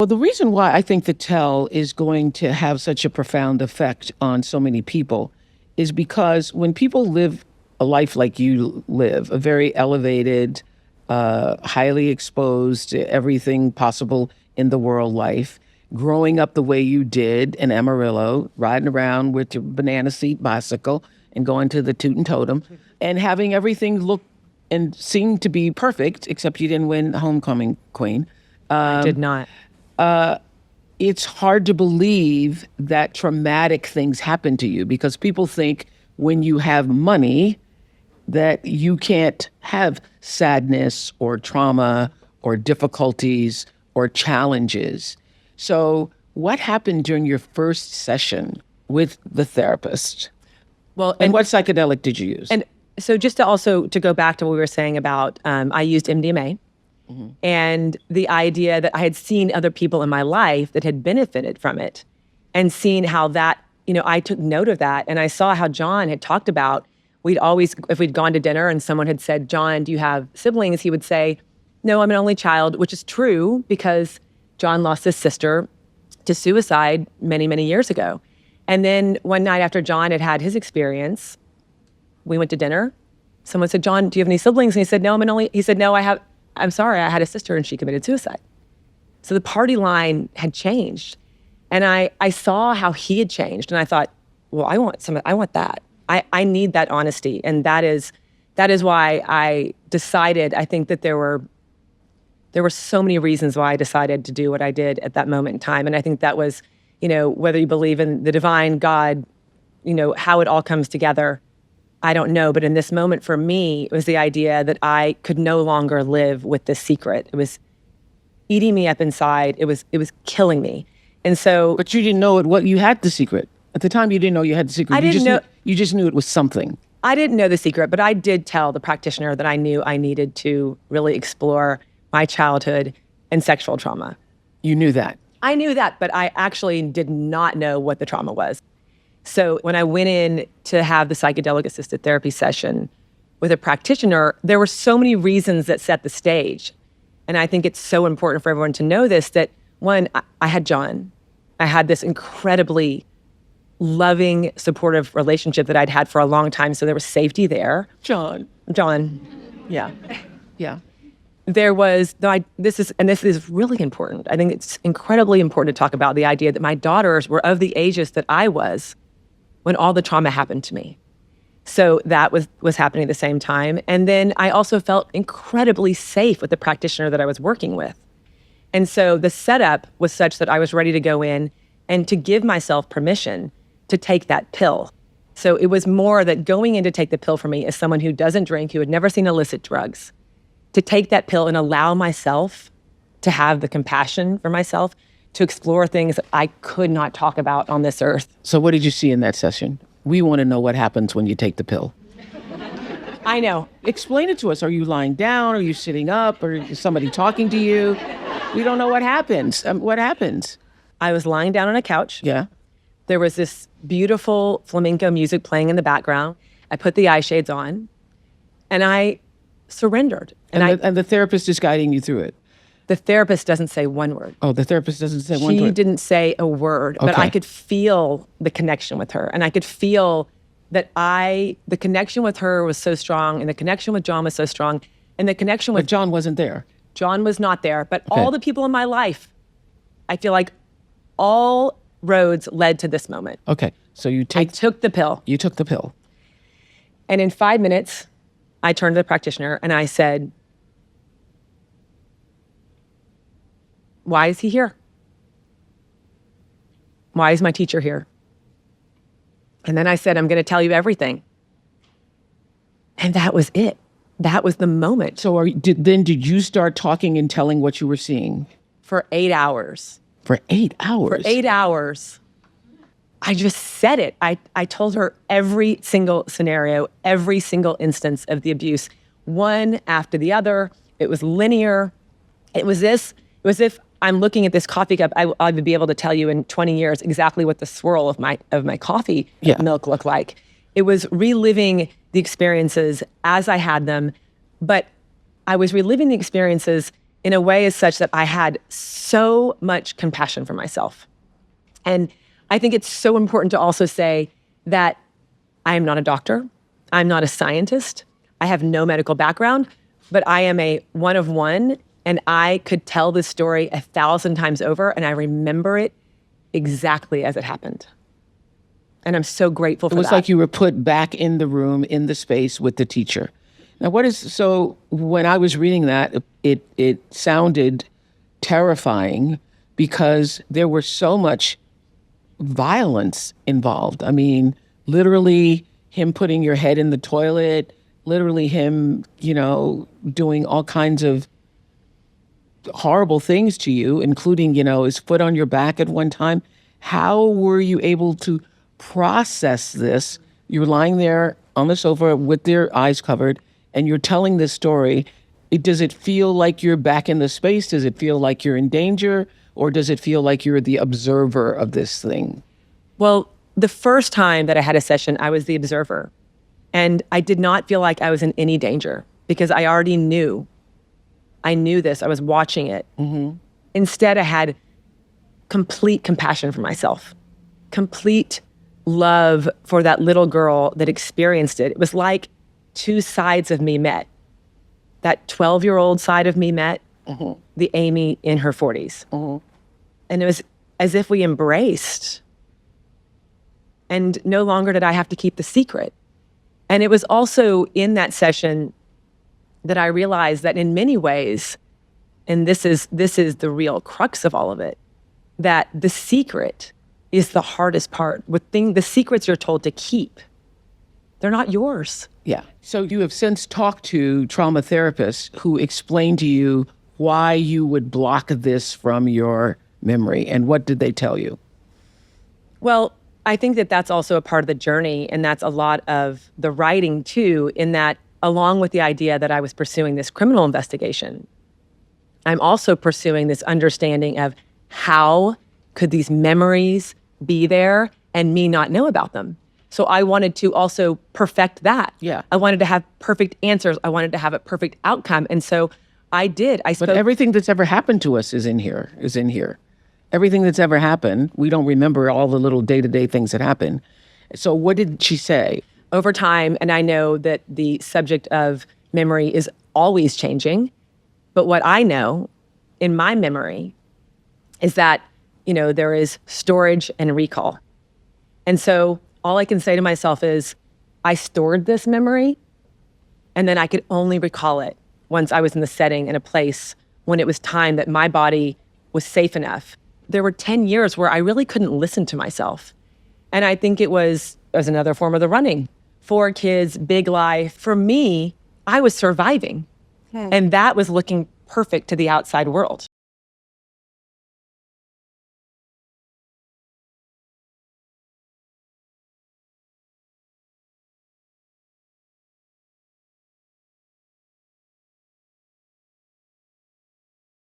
Well, the reason why I think the tell is going to have such a profound effect on so many people is because when people live a life like you live, a very elevated, highly exposed to everything possible in the world life, growing up the way you did in Amarillo, riding around with your banana seat bicycle and going to the Toot and Totem, and having everything look and seem to be perfect, except you didn't win Homecoming Queen. I did not. It's hard to believe that traumatic things happen to you because people think when you have money that you can't have sadness or trauma or difficulties or challenges. So what happened during your first session with the therapist? Well, And what psychedelic did you use? And so just to go back to what we were saying about, I used MDMA. And the idea that I had seen other people in my life that had benefited from it and seen how that, I took note of that. And I saw how John had talked about, if we'd gone to dinner and someone had said, John, do you have siblings? He would say, no, I'm an only child, which is true because John lost his sister to suicide many, many years ago. And then one night after John had had his experience, we went to dinner. Someone said, John, do you have any siblings? And he said, no, he said, no, I'm sorry, I had a sister and she committed suicide. So the party line had changed. And I saw how he had changed. And I thought, well, I want that. I need that honesty. And that is why I decided, I think that there were so many reasons why I decided to do what I did at that moment in time. And I think that was, whether you believe in the divine God, how it all comes together, I don't know. But in this moment for me, it was the idea that I could no longer live with this secret. It was eating me up inside. It was killing me. And so. But you didn't know what you had the secret. At the time, you didn't know you had the secret. You just knew it was something. I didn't know the secret, but I did tell the practitioner that I knew I needed to really explore my childhood and sexual trauma. You knew that? I knew that, but I actually did not know what the trauma was. So when I went in to have the psychedelic assisted therapy session with a practitioner, there were so many reasons that set the stage. And I think it's so important for everyone to know this, that one, I had John. I had this incredibly loving, supportive relationship that I'd had for a long time. So there was safety there. John. Yeah. Yeah. There was, this is really important. I think it's incredibly important to talk about the idea that my daughters were of the ages that I was when all the trauma happened to me. So that was happening at the same time. And then I also felt incredibly safe with the practitioner that I was working with. And so the setup was such that I was ready to go in and to give myself permission to take that pill. So it was more that going in to take the pill for me as someone who doesn't drink, who had never seen illicit drugs, to take that pill and allow myself to have the compassion for myself to explore things that I could not talk about on this earth. So what did you see in that session? We want to know what happens when you take the pill. I know. Explain it to us. Are you lying down? Are you sitting up? Or is somebody talking to you? We don't know what happens. What happens? I was lying down on a couch. Yeah. There was this beautiful flamenco music playing in the background. I put the eye shades on and I surrendered. And the therapist is guiding you through it? The therapist doesn't say one word. Oh, the therapist doesn't say one word? She didn't say a word, but Okay. I could feel the connection with her. And I could feel that the connection with her was so strong, and the connection with John was so strong, and the connection with... But John wasn't there? John was not there, but Okay. all the people in my life, I feel like all roads led to this moment. Okay, so I took the pill. You took the pill. And in 5 minutes, I turned to the practitioner and I said, why is he here? Why is my teacher here? And then I said, I'm going to tell you everything. And that was it. That was the moment. So did you start talking and telling what you were seeing? For 8 hours. For 8 hours? For 8 hours. I just said it. I told her every single scenario, every single instance of the abuse, one after the other. It was linear. It was if I'm looking at this coffee cup, I would be able to tell you in 20 years exactly what the swirl of my coffee milk looked like. It was reliving the experiences as I had them, but I was reliving the experiences in a way as such that I had so much compassion for myself. And I think it's so important to also say that I am not a doctor. I'm not a scientist. I have no medical background, but I am a one of one, and I could tell this story 1,000 times over, and I remember it exactly as it happened. And I'm so grateful for that. It was like you were put back in the room, in the space with the teacher. Now, so when I was reading that, it sounded terrifying because there was so much violence involved. I mean, literally him putting your head in the toilet, literally him, doing all kinds of horrible things to you, including, his foot on your back at one time. How were you able to process this? You're lying there on the sofa with your eyes covered and you're telling this story. Does it feel like you're back in the space? Does it feel like you're in danger? Or does it feel like you're the observer of this thing? Well, the first time that I had a session, I was the observer. And I did not feel like I was in any danger because I already knew. I knew this. I was watching it. Mm-hmm. Instead, I had complete compassion for myself, complete love for that little girl that experienced it. It was like two sides of me met. That 12-year-old side of me met mm-hmm. the Amy in her 40s. Mm-hmm. And it was as if we embraced. And no longer did I have to keep the secret. And it was also in that session that I realized that in many ways, and this is the real crux of all of it, that the secret is the hardest part. The secrets you're told to keep, they're not yours. Yeah. So you have since talked to trauma therapists who explained to you why you would block this from your memory. And what did they tell you? Well, I think that that's also a part of the journey, and that's a lot of the writing too, in that along with the idea that I was pursuing this criminal investigation, I'm also pursuing this understanding of how could these memories be there and me not know about them. So I wanted to also perfect that. Yeah. I wanted to have perfect answers. I wanted to have a perfect outcome. And so I did. But everything that's ever happened to us is in here. Everything that's ever happened, we don't remember all the little day-to-day things that happen. So what did she say? Over time, and I know that the subject of memory is always changing, but what I know in my memory is that, there is storage and recall. And so all I can say to myself is, I stored this memory, and then I could only recall it once I was in the setting, in a place, when it was time that my body was safe enough. There were 10 years where I really couldn't listen to myself. And I think it was another form of the running. 4 kids, big life. For me, I was surviving. And that was looking perfect to the outside world.